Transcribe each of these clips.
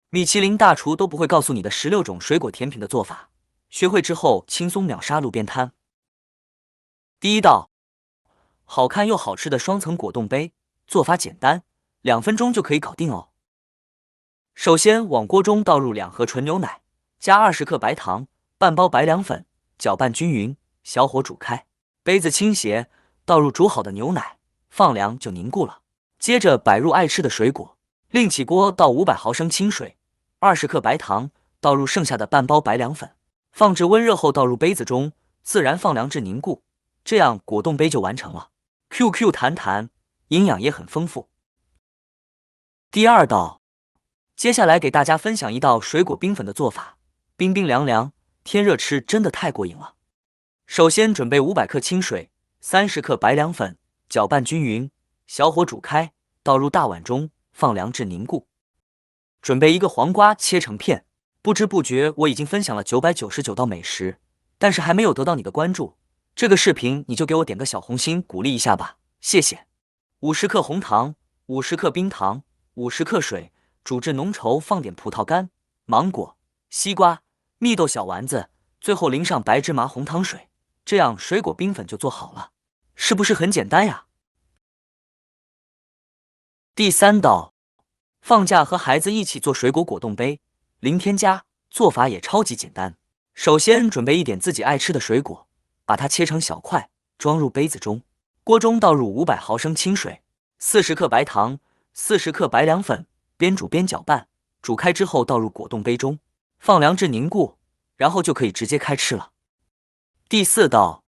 米其林大厨都不会告诉你的16种水果甜品的做法，学会之后轻松秒杀路边摊。第一道，好看又好吃的双层果冻杯，做法简单，2分钟就可以搞定哦。首先往锅中倒入2盒纯牛奶，加20克白糖，半包白凉粉，搅拌均匀，小火煮开。杯子倾斜，倒入煮好的牛奶，放凉就凝固了。接着摆入爱吃的水果，另起锅倒500毫升清水，20克白糖，倒入剩下的半包白凉粉，放置温热后倒入杯子中，自然放凉至凝固。这样果冻杯就完成了。QQ 弹弹，营养也很丰富。第二道，接下来给大家分享一道水果冰粉的做法，冰冰凉凉，天热吃真的太过瘾了。首先准备500克清水，30克白凉粉，搅拌均匀，小火煮开，倒入大碗中，放凉至凝固。准备一个黄瓜，切成片。不知不觉我已经分享了999道美食，但是还没有得到你的关注。这个视频你就给我点个小红心鼓励一下吧，谢谢。50克红糖，50克冰糖，50克水，煮至浓稠，放点葡萄干、芒果、西瓜、蜜豆小丸子，最后淋上白芝麻红糖水，这样水果冰粉就做好了，是不是很简单呀？第三道，放假和孩子一起做水果果冻杯，零添加，做法也超级简单。首先准备一点自己爱吃的水果，把它切成小块，装入杯子中。锅中倒入500毫升清水，40克白糖，40克白凉粉，边煮边搅拌，煮开之后倒入果冻杯中，放凉至凝固，然后就可以直接开吃了。第四道，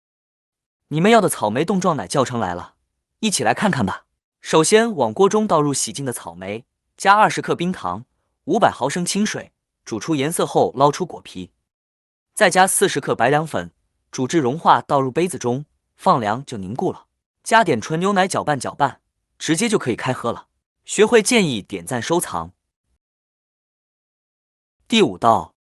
你们要的草莓冻撞奶教程来了，一起来看看吧。首先往锅中倒入洗净的草莓，加20克冰糖，500毫升清水，煮出颜色后捞出果皮，再加40克白凉粉，煮至融化，倒入杯子中，放凉就凝固了。加点纯牛奶搅拌搅拌，直接就可以开喝了。学会建议点赞收藏。第五道，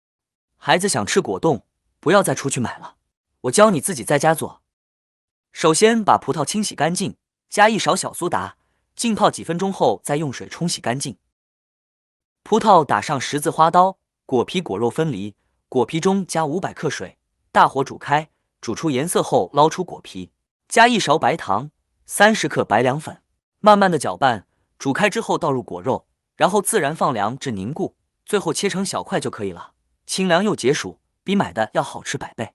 孩子想吃果冻，不要再出去买了，我教你自己在家做。首先把葡萄清洗干净，加1勺小苏打，浸泡几分钟后再用水冲洗干净。葡萄打上十字花刀，果皮果肉分离，果皮中加500克水，大火煮开，煮出颜色后捞出果皮，加1勺白糖，30克白凉粉，慢慢的搅拌，煮开之后倒入果肉，然后自然放凉至凝固，最后切成小块就可以了，清凉又解暑，比买的要好吃100倍。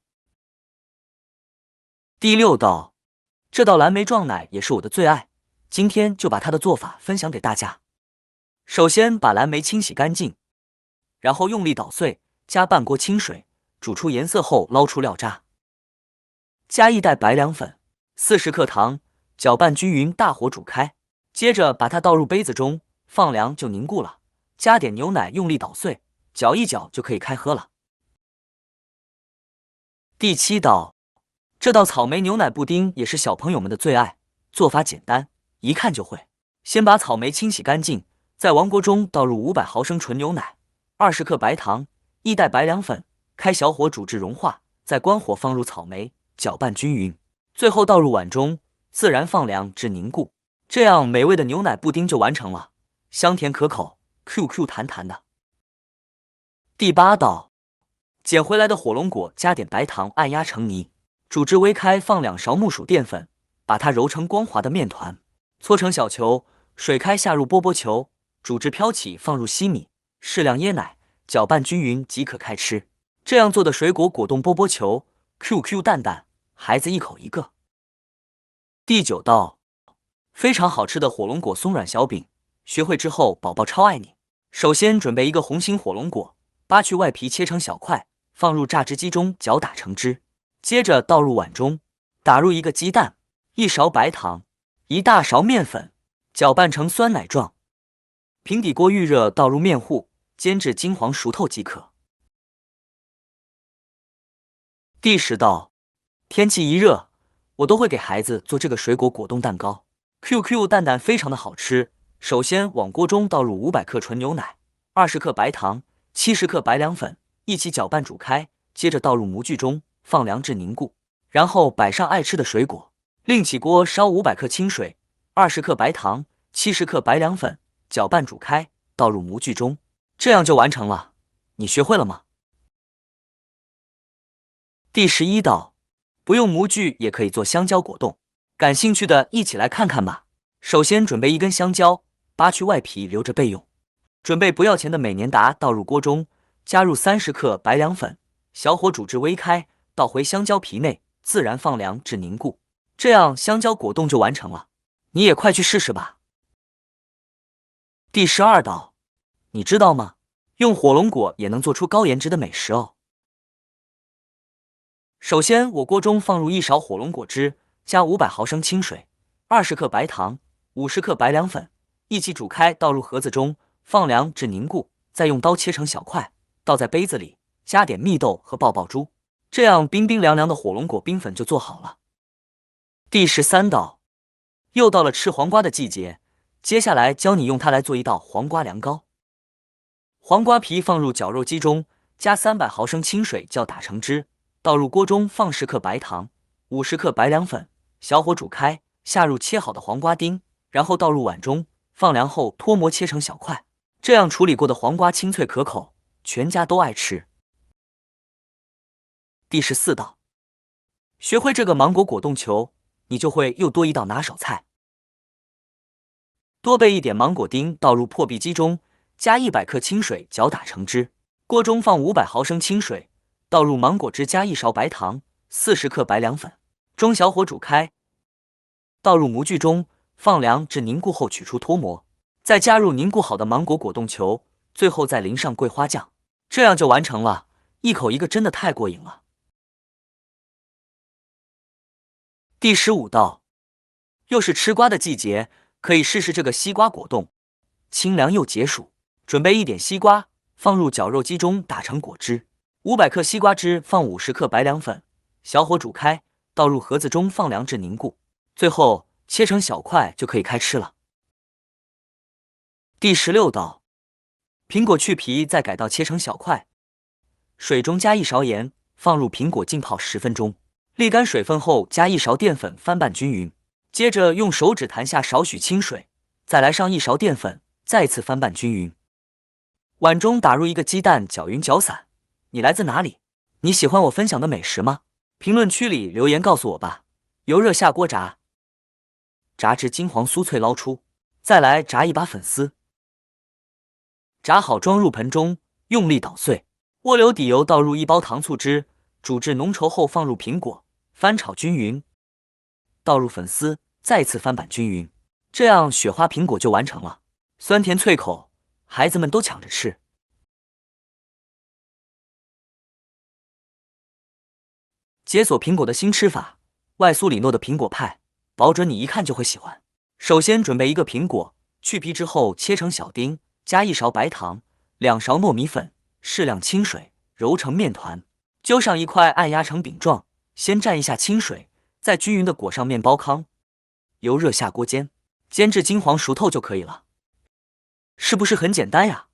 第六道，这道蓝莓撞奶也是我的最爱，今天就把它的做法分享给大家。首先把蓝莓清洗干净，然后用力捣碎，加半锅清水，煮出颜色后捞出料渣，加1袋白凉粉，40克糖，搅拌均匀，大火煮开，接着把它倒入杯子中，放凉就凝固了，加点牛奶，用力捣碎，搅一搅就可以开喝了。第七道，这道草莓牛奶布丁也是小朋友们的最爱，做法简单，一看就会。先把草莓清洗干净，在王锅中倒入500毫升纯牛奶，20克白糖，1袋白凉粉，开小火煮至融化，再关火放入草莓，搅拌均匀，最后倒入碗中，自然放凉至凝固。这样美味的牛奶布丁就完成了，香甜可口 ，QQ 弹弹的。第八道，捡回来的火龙果加点白糖按压成泥，煮至微开，放2勺木薯淀粉，把它揉成光滑的面团，搓成小球，水开下入波波球，煮至飘起，放入稀米，适量椰奶，搅拌均匀即可开吃。这样做的水果果冻波波球 QQ 弹弹，孩子一口一个。第九道，非常好吃的火龙果松软小饼，学会之后宝宝超爱你。首先准备一个红心火龙果，扒去外皮切成小块，放入榨汁机中搅打成汁，接着倒入碗中，打入1个鸡蛋，1勺白糖，1大勺面粉，搅拌成酸奶状。平底锅预热，倒入面糊，煎至金黄熟透即可。第10道，天气一热，我都会给孩子做这个水果果冻蛋糕。QQ 蛋蛋非常的好吃。首先往锅中倒入500克纯牛奶，20克白糖，70克白凉粉，一起搅拌煮开，接着倒入模具中，放凉至凝固，然后摆上爱吃的水果，另起锅烧500克清水，20克白糖，70克白凉粉，搅拌煮开，倒入模具中，这样就完成了。你学会了吗？第11道，不用模具也可以做香蕉果冻，感兴趣的一起来看看吧。首先准备一根香蕉，扒去外皮留着备用。准备不要钱的美年达倒入锅中，加入30克白凉粉，小火煮至微开，倒回香蕉皮内，自然放凉至凝固。这样香蕉果冻就完成了。你也快去试试吧。第12道，你知道吗？用火龙果也能做出高颜值的美食哦。首先，我锅中放入1勺火龙果汁，加500毫升清水，20克白糖，50克白凉粉，一起煮开，倒入盒子中，放凉至凝固，再用刀切成小块，倒在杯子里，加点蜜豆和爆珠，这样冰冰凉凉的火龙果冰粉就做好了。第13道，又到了吃黄瓜的季节，接下来教你用它来做一道黄瓜凉糕。黄瓜皮放入绞肉机中，加300毫升清水搅打成汁，倒入锅中，放10克白糖，50克白凉粉，小火煮开，下入切好的黄瓜丁，然后倒入碗中，放凉后脱模切成小块。这样处理过的黄瓜清脆可口，全家都爱吃。第14道，学会这个芒果果冻球，你就会又多一道拿手菜。多备一点芒果丁，倒入破壁机中，加100克清水搅打成汁。锅中放500毫升清水，倒入芒果汁，加1勺白糖，40克白凉粉，中小火煮开，倒入模具中，放凉至凝固后取出脱模，再加入凝固好的芒果果冻球，最后再淋上桂花酱，这样就完成了。一口一个，真的太过瘾了。第15道，又是吃瓜的季节，可以试试这个西瓜果冻，清凉又解暑。准备一点西瓜，放入绞肉机中打成果汁，500克西瓜汁，放50克白凉粉，小火煮开，倒入盒子中，放凉至凝固，最后切成小块就可以开吃了。第16道，苹果去皮再改道切成小块，水中加1勺盐，放入苹果浸泡10分钟，沥干水分后加1勺淀粉翻拌均匀，接着用手指弹下少许清水，再来上1勺淀粉，再次翻拌均匀。碗中打入1个鸡蛋，搅匀搅散。你来自哪里？你喜欢我分享的美食吗？评论区里留言告诉我吧。油热下锅炸，炸至金黄酥脆捞出，再来炸一把粉丝，炸好装入盆中，用力捣碎。涡流底油倒入1包糖醋汁，煮至浓稠后放入苹果，翻炒均匀，倒入粉丝，再次翻拌均匀，这样雪花苹果就完成了，酸甜脆口，孩子们都抢着吃。解锁苹果的新吃法，外酥里糯的苹果派，保准你一看就会喜欢。首先准备1个苹果，去皮之后切成小丁，加1勺白糖，2勺糯米粉，适量清水，揉成面团，揪上1块，按压成饼状，先蘸一下清水，再均匀的裹上面包糠，油热下锅煎，煎至金黄熟透就可以了。是不是很简单呀？